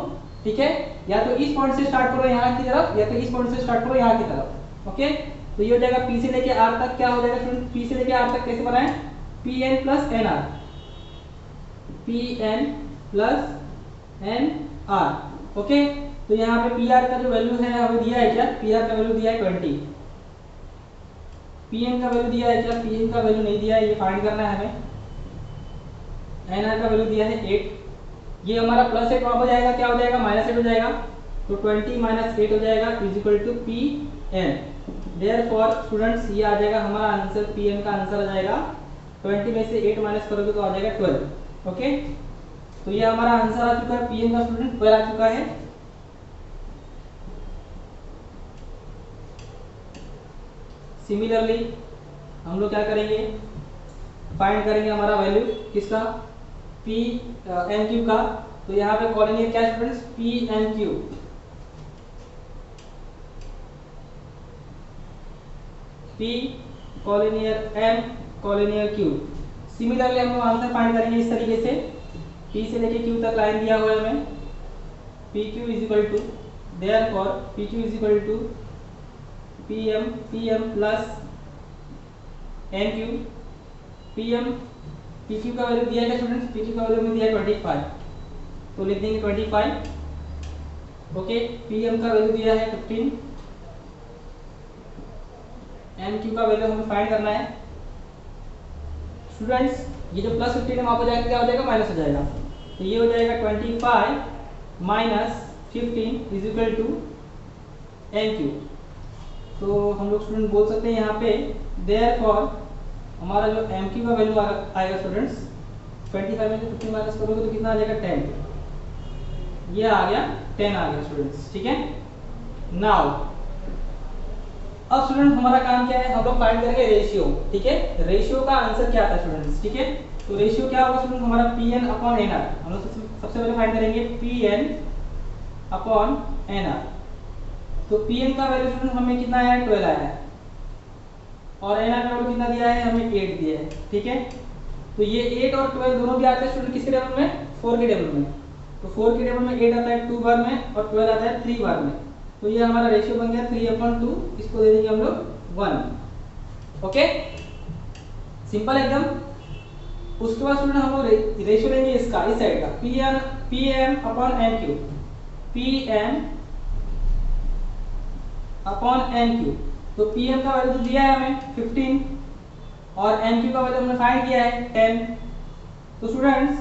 ठीक है, या तो इस पॉइंट से स्टार्ट करो यहाँ की तरफ, या तो इस पॉइंट से स्टार्ट करो यहाँ की तरफ, ओके। तो ये हो जाएगा P से लेके R तक, क्या हो जाएगा स्टूडेंट, P से लेके R तक कैसे बनाए, PN plus NR, PN plus NR, okay. तो यहाँ पे PR का जो वैल्यू है हमें दिया है क्या, PR का वैल्यू दिया है 20, PM का वैल्यू दिया है क्या, PM का वैल्यू नहीं दिया है, ये फाइंड करना है हमें। NR का वैल्यू दिया है 8, ये हमारा प्लस 8 वहां हो जाएगा, क्या हो जाएगा, -8 हो जाएगा, तो 20 माइनस 8 हो जाएगा is equal to P N. Therefore students ये आ जाएगा हमारा आंसर, पी एन का आंसर आ जाएगा 20 में से 8 माइनस करोगे तो आ जाएगा 12। ओके, तो ये हमारा आंसर आ चुका है, पी एन का स्टूडेंट 12 आ चुका है। सिमिलरली हम लोग क्या करेंगे, फाइंड करेंगे हमारा वैल्यू किसका, पी एन क्यू का। तो यहाँ पे कॉलिनियर क्या students, P N Q. P collinear M collinear Q. Similarly हम लोग आंसर फाइंड करेंगे इस तरीके से, पी से लेके क्यू तक लाइन दिया हुआ है हमें, P Q is equal to, therefore P Q is equal to P M plus N Q. P Q का वैल्यू दिया है स्टूडेंट्स, पी क्यू का वैल्यू में दिया है 25, तो लिख देंगे 25। ओके, पी एम का वैल्यू दिया है 15, एम क्यू का वैल्यू हमें फाइंड करना है स्टूडेंट्स। ये जो प्लस 15 है वहां पर जाकर क्या हो जाएगा, माइनस हो जाएगा, तो ये हो जाएगा 25 minus 15 is equal to N Q. तो हम लोग स्टूडेंट बोल सकते हैं यहाँ पे देयरफॉर हमारा जो एम क्यू का वैल्यू आएगा स्टूडेंट्स, 25 में से 15 माइनस करोगे तो कितना आ जाएगा 10। ये आ गया 10 आ गया स्टूडेंट्स, ठीक है। नाउ अब स्टूडेंट हमारा काम क्या है, हम लोग फाइंड करेंगे रेशियो, ठीक है। रेशियो का आंसर क्या आता है स्टूडेंट्स, ठीक है। तो रेशियो क्या होगा स्टूडेंट, हमारा P N upon N R. हम लोग सबसे पहले फाइंड करेंगे P N upon N R. तो पी एन का वैल्यू स्टूडेंट हमें कितना आया है, 12 आया है, और एन आर का वैल्यू कितना दिया है, हमें 8 दिया है, ठीक है। तो ये 8 और 12 दोनों भी आते हैं स्टूडेंट किसके टेबल में, 4 के टेबल में। तो 4 के टेबल में 8 आता है 2 बार में और 12 आता है 3 बार में। तो ये हमारा रेशियो बन गया 3/2, इसको दे देंगे हम लोग 1। ओके, सिंपल एकदम। उसके बाद स्टूडेंट हम लोग रेशियो लेंगे इसका, इस साइड का, P M upon N Q. P M upon N Q. तो पी एम का वैल्यू दिया है हमें 15 और एन क्यू का वैल्यू हमने फाइंड किया है 10। तो स्टूडेंट्स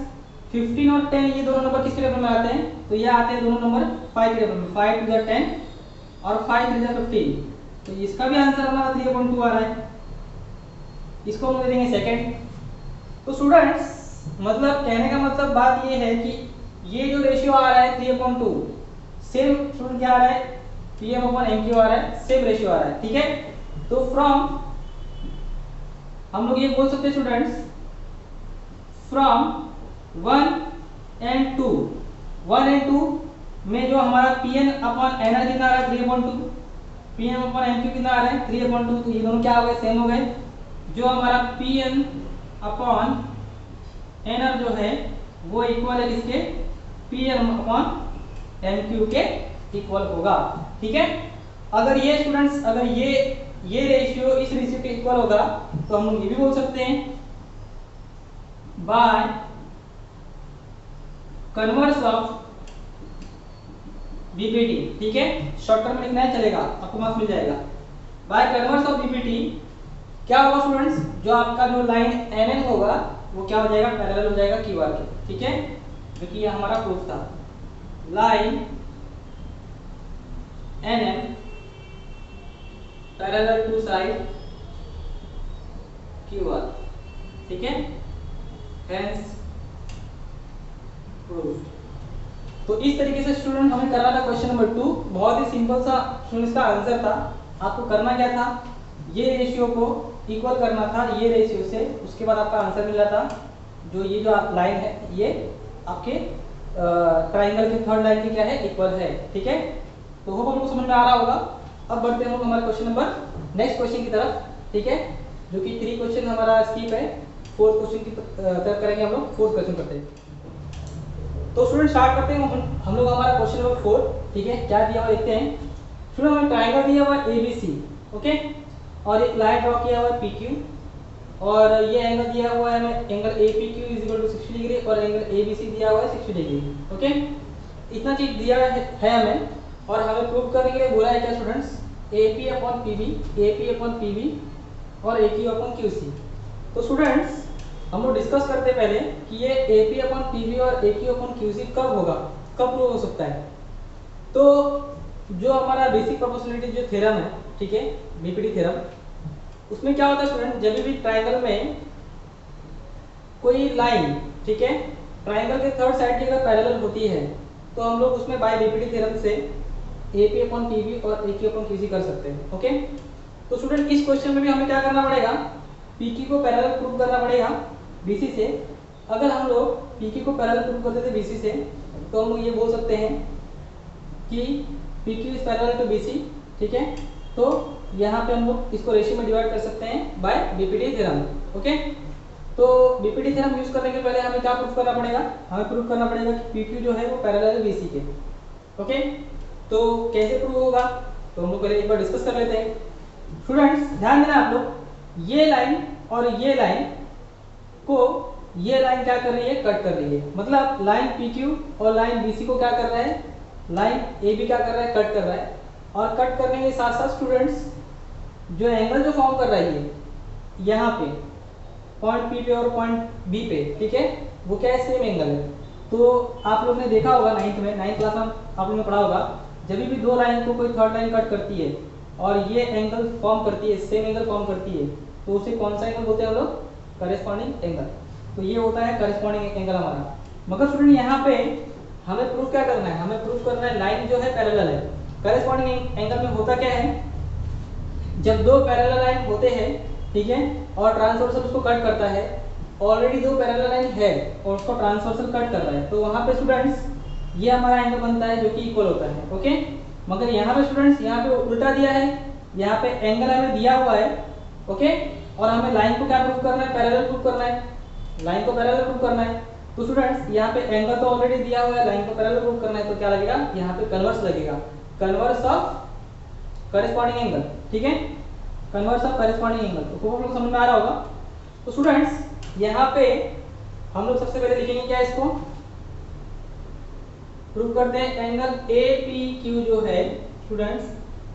15 और 10 ये दोनों नंबर किसके टेबल में आते हैं, तो ये आते हैं दोनों नंबर 5 के टेबल में। 5 टू द 10 और 5 3 जा 15। तो इसका भी आंसर हमारा 3/2 आ रहा है, इसको हम दे देंगे सेकंड। तो स्टूडेंट्स मतलब कहने का मतलब बात ये है कि ये जो रेशियो आ रहा है 3/2 सेम स्टूडेंट क्या आ रहा है, P M upon N Q आ रहा है, सेम रेशियो आ रहा है, ठीक है। तो फ्रॉम हम लोग ये बोल सकते हैं स्टूडेंट्स, फ्रॉम 1 and 2, 1 and 2 में जो हमारा P N upon N R कितना आ रहा है 3/2, P M upon N Q कितना आ रहा है 3/2। तो ये दोनों क्या हो गए, सेम हो गए। जो हमारा P N upon N R जो है वो इक्वल है किसके, P M upon N Q के इक्वल होगा, ठीक है। अगर ये स्टूडेंट्स, अगर ये रेशियो इस रेशियो के इक्वल होगा तो हम लोग ये भी बोल सकते हैं बाय कन्वर्स ऑफ बीपीटी, ठीक है। शॉर्ट टर्म में लिखना है चलेगा, आपको मार्क्स मिल जाएगा। बाय कन्वर्स ऑफ बीपीटी क्या होगा स्टूडेंट्स, जो आपका जो लाइन एनएन होगा वो क्या हो जाएगा, पैरेलल हो जाएगा क्यूआर के, ठीक है। जो कि ये हमारा प्रूफ था, line NN parallel to side QR, ठीक है। Hence proof. तो इस तरीके से स्टूडेंट हमें करना था क्वेश्चन नंबर 2। बहुत ही सिंपल सा स्टूडेंट इसका आंसर था। आपको करना क्या था, ये रेशियो को इक्वल करना था ये रेशियो से, उसके बाद आपका आंसर मिल रहा था। जो ये जो लाइन है ये आपके ट्राइंगल के थर्ड लाइन के क्या है, इक्वल है, ठीक है। तो होप हमको समझ में आ रहा होगा। अब बढ़ते हैं हम हमारे क्वेश्चन नंबर नेक्स्ट क्वेश्चन की तरफ, ठीक है। जो कि 3 क्वेश्चन हमारा स्किप है, 4th क्वेश्चन की तरफ करेंगे हम लोग। 4th क्वेश्चन करते हैं। तो स्टूडेंट स्टार्ट करते हैं हम लोग हमारा क्वेश्चन नंबर 4, ठीक है। क्या दिया हुआ देखते हैं स्टूडेंट, हमें ट्रायंगल दिया हुआ है ABC, ओके, और एक लाइन ड्रॉ किया हुआ है PQ, और ये एंगल दिया हुआ है हमें एंगल APQ = 60 डिग्री और एंगल ABC दिया हुआ है 60 डिग्री, ओके। इतना चीज दिया है हमें, और हमें प्रूव करने के लिए बोला है क्या स्टूडेंट्स, AP/PB और AQ/QC। तो स्टूडेंट्स हम लोग डिस्कस करते पहले कि ये AP/PB और AQ/QC कब होगा, कब प्रूव हो सकता है। तो तो जो हमारा बेसिक प्रोपोर्शनलिटी जो थ्योरम है, ठीक है, बीपीटी थ्योरम, उसमें क्या होता है स्टूडेंट, जब भी ट्राइंगल में कोई लाइन, ठीक है, ट्राइंगल के थर्ड साइड की अगर पैरेलल होती है तो हम लोग उसमें बाय बीपीटी थ्योरम से AP अपॉन PB और AQ अपॉन QC कर सकते हैं। ओके, तो स्टूडेंट इस क्वेश्चन में भी हमें क्या करना पड़ेगा, PQ को पैरेलल प्रूव करना पड़ेगा BC से। अगर हम लोग PQ को पैरेलल प्रूव करते थे BC से तो हम लोग ये बोल सकते हैं कि PQ is parallel to BC, ठीक है। तो यहाँ पे हम लोग इसको रेशियो में डिवाइड कर सकते हैं बाय बीपीटी थ्योरम। ओके, तो बीपीटी थ्योरम यूज करने के पहले हमें क्या प्रूफ करना पड़ेगा, हमें प्रूफ करना पड़ेगा कि PQ जो है वो पैरेलल है BC के। ओके, तो कैसे प्रूव होगा, तो हम लोग पहले एक बार डिस्कस कर लेते हैं। स्टूडेंट्स ध्यान देना आप लोग, ये लाइन और ये लाइन को, ये लाइन क्या कर रही है, कट कर रही है। मतलब लाइन PQ और लाइन BC को क्या कर रहा है, लाइन AB क्या कर रहा है, कट कर रहा है। और कट करने के साथ साथ स्टूडेंट्स जो एंगल जो फॉर्म कर रही है यहाँ पे पॉइंट P पे और पॉइंट B पे, ठीक है, वो क्या है, सेम एंगल है। तो आप लोग ने देखा होगा नाइन्थ क्लास में आप लोगों ने पढ़ा होगा, जब भी दो लाइन को कोई थर्ड लाइन कट करती है और ये एंगल फॉर्म करती है, सेम एंगल फॉर्म करती है, तो उसे कौन सा एंगल बोलते हैं हम लोग, करेस्पॉन्डिंग एंगल। तो ये होता है करेस्पॉन्डिंग एंगल हमारा। मगर स्टूडेंट यहाँ पे हमें प्रूफ क्या करना है, हमें प्रूफ करना है लाइन जो है पैरेलल है। करेस्पॉन्डिंग एंगल में होता क्या है, जब दो पैरेलल लाइन होते हैं, ठीक है, और ट्रांसवर्सल उसको कट करता है, ऑलरेडी दो पैरेलल लाइन है और उसको ट्रांसवर्सल कट कर रहा है, तो वहां पे स्टूडेंट्स ये हमारा एंगल बनता है जो कि इक्वल होता है। ओके, मगर यहाँ पे स्टूडेंट्स यहाँ पे उल्टा दिया है, यहाँ पे एंगल हमें दिया हुआ है। ओके, और हमें लाइन को क्या प्रूव करना है, पैरेलल प्रूव करना है, लाइन को पैरेलल प्रूव करना है। तो स्टूडेंट्स यहाँ पे एंगल तो ऑलरेडी दिया हुआ है, लाइन को पैरेलल प्रूव करना है, तो क्या लगेगा, यहाँ पे कन्वर्स लगेगा, कन्वर्स ऑफ करेस्पॉन्डिंग एंगल, ठीक है, कन्वर्स ऑफ करेस्पॉन्डिंग एंगल। तो आप लोग समझ में आ रहा होगा। तो स्टूडेंट्स यहाँ पे हम लोग सबसे पहले लिखेंगे क्या, इसको प्रूव करते हैं, एंगल APQ जो है स्टूडेंट्स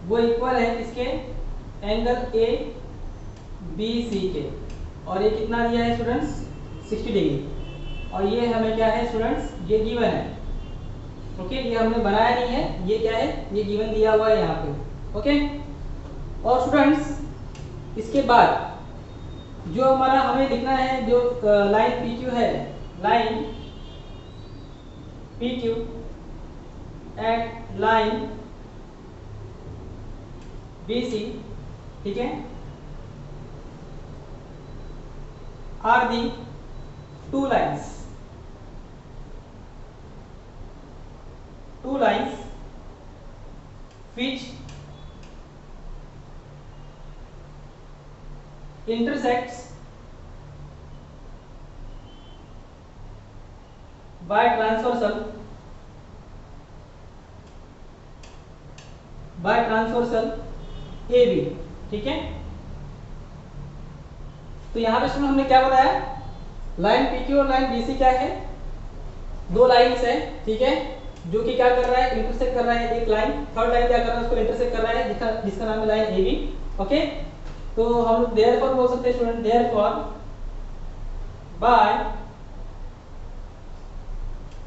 वो इक्वल है किसके, एंगल ABC के, और ये कितना दिया है स्टूडेंट्स, 60 डिग्री, और ये हमें क्या है स्टूडेंट्स, ये गिवन है। ओके, ये हमने बनाया नहीं है, ये क्या है, ये गिवन दिया हुआ है यहाँ पे। ओके, और स्टूडेंट्स इसके बाद जो हमारा हमें लिखना है, जो लाइन PQ है, line PQ and line BC, ठीक है, are the two lines which intersects by transversal AB, ठीक है। तो यहां पे स्टूडेंट हमने क्या बताया, लाइन PQ और लाइन BC क्या है, दो लाइन्स है, ठीक है, जो कि क्या कर रहा है, इंटरसेक्ट कर रहा है, एक लाइन, थर्ड लाइन क्या कर रहा है, उसको इंटरसेक्ट कर रहा है, जिसका नाम है लाइन AB। ओके, तो हम लोग देयरफॉर बोल सकते हैं student, therefore by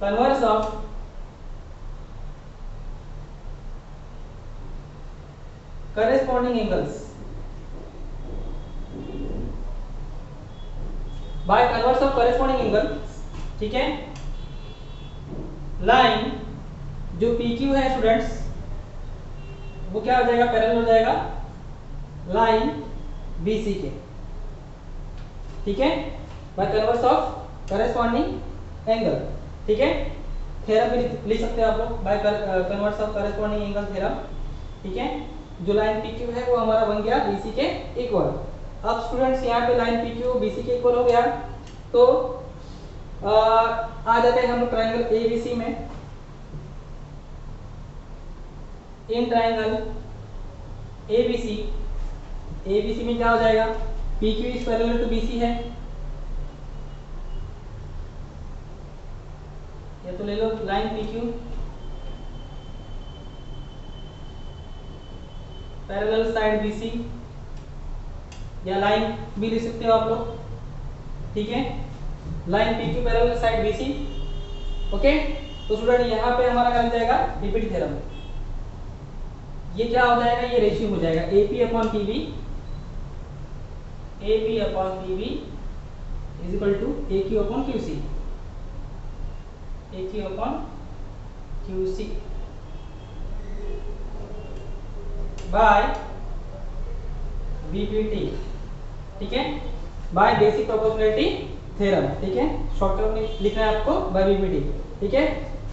converse of corresponding angles, by converse of corresponding angle, ठीक है, लाइन जो PQ है स्टूडेंट्स वो क्या हो जाएगा, पैरेलल हो जाएगा लाइन BC के, ठीक है, by converse of corresponding angle, ठीक है। थ्योरम भी लिख सकते हैं आप लोग, by converse of corresponding angle theorem, ठीक है। जो लाइन PQ है वो हमारा बन गया BC के इक्वल। अब स्टूडेंट्स यहाँ पे लाइन PQ BC के इक्वल हो गया, तो आ जाते हैं हम लोग ट्रायंगल ABC में। इन ट्रायंगल ABC में क्या हो जाएगा, PQ is parallel to BC है, ये तो ले लो line PQ parallel side BC, या लाइन भी लिख सकते हो आप लोग, ठीक है, line PQ parallel side BC। Okay, तो स्टूडेंट यहाँ पे हमारा क्या जाएगा, बीपीटी थ्योरम। ये क्या हो जाएगा, ये रेशियो हो जाएगा AP upon PV, AP upon PV is equal to AQ upon QC, AQ upon QC by BPT, ठीक है, बाय बेसिक प्रोपोर्शनैलिटी थ्योरम, ठीक है, शॉर्ट टर्म में लिखना है आपको बाय BPT, ठीक है।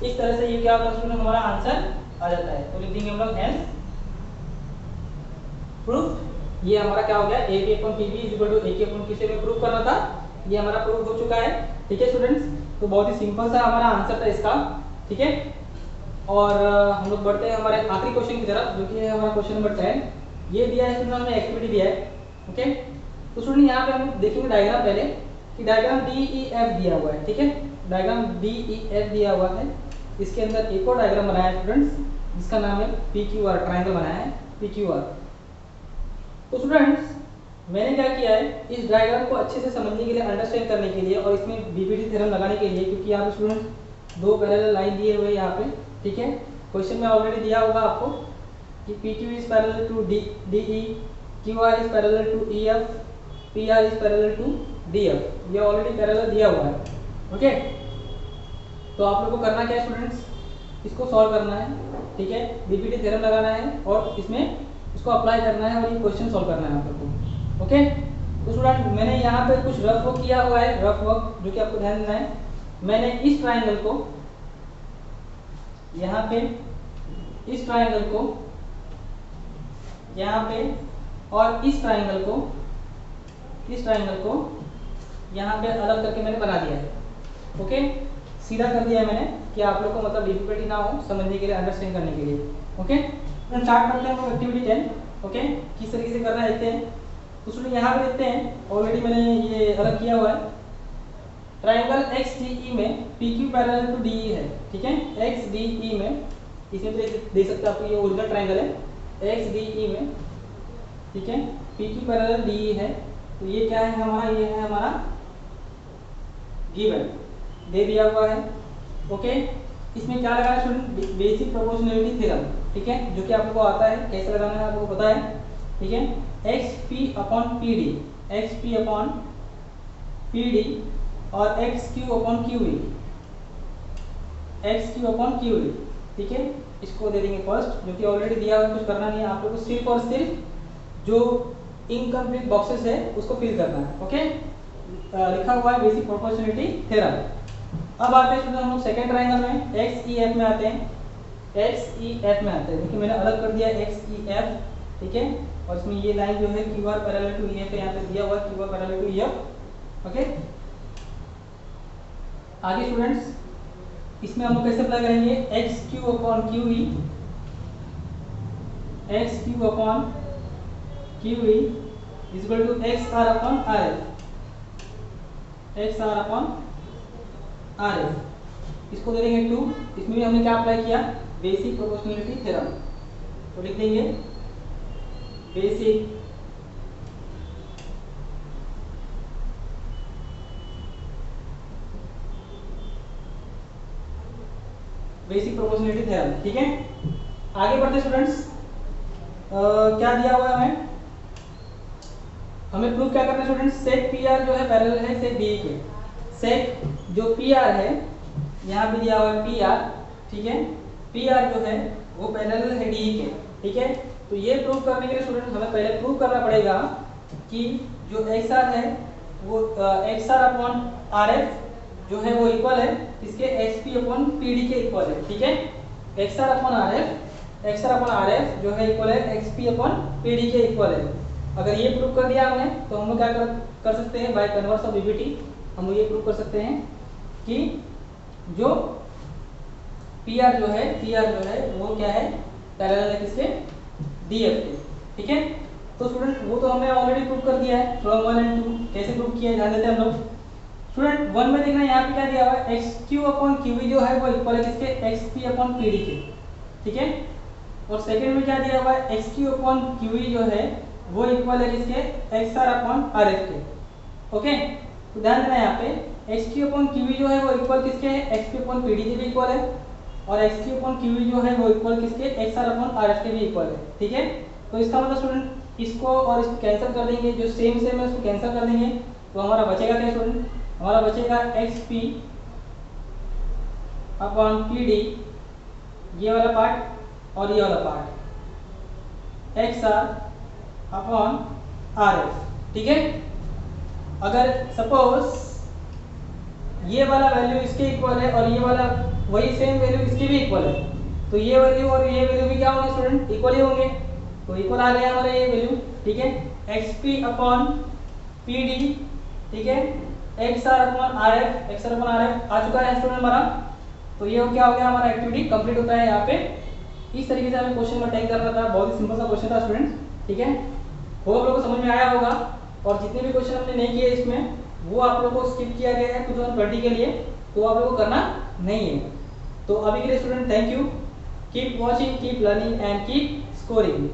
इस तरह से ये क्या होता है, हमारा आंसर आ जाता है। तो लिख देंगे हम लोग हेंस प्रूफ। ये हमारा क्या हो गया, AP upon PV is equal to AQ upon QC में प्रूफ करना था, ये हमारा प्रूफ हो चुका है, ठीक है स्टूडेंट्स। तो बहुत ही सिंपल सा हमारा आंसर था इसका, ठीक है। और हम लोग बढ़ते हैं हमारे आखिरी क्वेश्चन की तरफ, जो कि है हमारा क्वेश्चन नंबर 10। ये दिया है इसमें हमें एक्टिविटी दिया है, ओके। तो स्टूडेंट यहाँ पे हम देखेंगे डायग्राम पहले कि डायग्राम DEF दिया हुआ है, ठीक है, डायग्राम DEF दिया हुआ है। इसके अंदर एक और डायग्राम बनाया है स्टूडेंट्स, जिसका नाम है PQR, ट्रायंगल बनाया है PQR। तो स्टूडेंट्स मैंने क्या किया है, इस डायग्राम को अच्छे से समझने के लिए, अंडरस्टैंड करने के लिए और इसमें BPT थ्योरम लगाने के लिए, क्योंकि यहाँ पे स्टूडेंट्स दो पैरेलल लाइन दिए हुए हैं यहाँ पे, ठीक है। क्वेश्चन में ऑलरेडी दिया होगा आपको कि PQ is parallel to DE, QR is parallel to EF, PR is parallel to DF, ये ऑलरेडी पैरेलल दिया हुआ है, ओके। तो आप लोगों को करना क्या है स्टूडेंट्स, इसको सॉल्व करना है, ठीक है, BPT थ्योरम लगाना है और इसमें इसको अप्लाई करना है और ये क्वेश्चन सॉल्व करना है आप लोगों को, ओके। तो स्टूडेंट मैंने यहाँ पे कुछ रफ वर्क किया हुआ है, रफ वर्क जो कि आपको ध्यान देना है। मैंने इस ट्रायंगल को यहाँ पे, इस ट्रायंगल को यहाँ पे और इस ट्रायंगल को, इस ट्रायंगल को यहाँ पे अलग करके मैंने बना दिया है, ओके, सीधा कर दिया है मैंने कि आप लोग को मतलब डिफिकल्टी ना हो समझने के लिए, अंडरस्टैंड करने के लिए, ओके। तो स्टार्ट करते हैं हम लोग एक्टिविटी 10, ओके, किस तरीके से करना है देखते हैं। तो स्टूडेंट यहाँ पे देखते हैं, ऑलरेडी मैंने ये अलग किया हुआ है। ट्रायंगल XDE में PQ पैरेलल टू DE है, ठीक है, XDE में, इसमें देख सकते हैं आपको ये ओरिजिनल ट्रायंगल है XDE में, ठीक है, PQ पैरेलल DE है। तो ये क्या है हमारा, ये है हमारा गिवन, दे दिया हुआ है, ओके। इसमें क्या लगाना है स्टूडेंट, बेसिक प्रोपोर्शनैलिटी थ्योरम, ठीक है, जो कि आपको आता है, कैसे लगाना है आपको पता है, ठीक है। XP upon PD, XP upon PD और XQ upon QE, XQ upon QE, ठीक है। इसको दे देंगे फर्स्ट, जो कि ऑलरेडी दिया हुआ है, कुछ करना नहीं है आप लोग को, सिर्फ और सिर्फ जो इनकम्प्लीट बॉक्सेस है उसको फिल करना है, ओके। लिखा हुआ है बेसिक प्रोपोर्शनैलिटी थ्योरम। अब आते हैं हम लोग सेकंड ट्रायंगल में, XEF में आते हैं, XEF में आते हैं, देखिए मैंने अलग कर दिया XEF, ठीक है, और इसमें ये लाइन जो है QR पैरेलल टू EF यहाँ पे दिया हुआ है, QR parallel to EF, okay. आगे स्टूडेंट्स इसमें हम लोग कैसे अप्लाई करेंगे, XQ upon QE, XQ upon QE is equal to XR upon RF, XR upon RF, इसको दे देंगे 2। इसमें भी हमने क्या अप्लाई किया, बेसिक प्रोपोर्शनैलिटी थ्योरम। तो लिख देंगे बेसिक प्रोपोर्शनैलिटी थ्योरम, ठीक है। आगे बढ़ते स्टूडेंट्स, क्या दिया हुआ है हमें प्रूफ क्या करना है स्टूडेंट्स, सेक PR जो है पैरेलल है सेक DE के, सेक जो PR है यहाँ भी दिया हुआ है PR, ठीक है, PR जो है वो पैरेलल है DE के, ठीक है। तो ये प्रूफ करने के लिए स्टूडेंट हमें पहले प्रूफ करना पड़ेगा कि जो XR है वो XR अपॉन RF जो है वो इक्वल है इसके XP अपॉन PD के इक्वल है, ठीक है। XR अपॉन RF जो है इक्वल है XP अपॉन PD के इक्वल है। अगर ये प्रूफ कर दिया हमने तो हम लोग क्या कर सकते हैं, बाय कन्वर्स ऑफ BPT हम लोग ये प्रूफ कर सकते हैं कि जो PR जो है वो क्या है, पैरेलल है किसके, DF के, ठीक है। तो स्टूडेंट वो तो हमने ऑलरेडी प्रूफ कर दिया है फ्रॉम 1 एंड 2, कैसे प्रूफ किया है ध्यान देते हैं हम लोग। स्टूडेंट 1 में देखना यहाँ पे क्या दिया हुआ है, XQ अपॉन QE जो है वो इक्वल है किसके, XP अपॉन PD के, ठीक है। और सेकंड में क्या दिया हुआ है, XQ अपॉन QE जो है वो इक्वल है किसके, XR अपॉन RF के, ओके। तो ध्यान देना यहाँ पे XQ अपॉन QE जो है वो इक्वल किसके है, XP अपॉन PD के भी इक्वल है, और एक्स क्यू अपॉन क्यू जो है वो इक्वल किसके X R upon R F के भी इक्वल है, ठीक है। तो इसका मतलब स्टूडेंट इसको और इसको कैंसिल कर देंगे, जो सेम सेम है उसको कैंसिल कर देंगे, तो हमारा बचेगा क्या स्टूडेंट, हमारा बचेगा X P upon P D, ये वाला पार्ट और ये वाला part, X R upon R F, ठीक है। अगर सपोज ये वाला वैल्यू इसके इक्वल है और ये वाला वही सेम वैल्यू इसके भी इक्वल है, तो ये वैल्यू और ये वैल्यू भी क्या होंगे स्टूडेंट, इक्वल ही होंगे। तो इक्वल आ गया हमारा ये वैल्यू, ठीक है। X P upon P D, ठीक है, X R upon R F, X R upon R F आ चुका है स्टूडेंट हमारा। तो ये क्या हो गया, हमारा एक्टिविटी कंप्लीट होता है यहाँ पे। इस तरीके से हमें क्वेश्चन को अटेंड करना था, बहुत ही सिंपल सा क्वेश्चन था स्टूडेंट, ठीक है। वो आप लोगों को समझ में आया होगा, और जितने भी क्वेश्चन हमने नहीं किए इसमें वो आप लोगों को स्किप किया गया है 2020 के लिए, तो आप लोगों को करना नहीं है। तो अभी के लिए student thank you, keep watching, keep learning and keep scoring.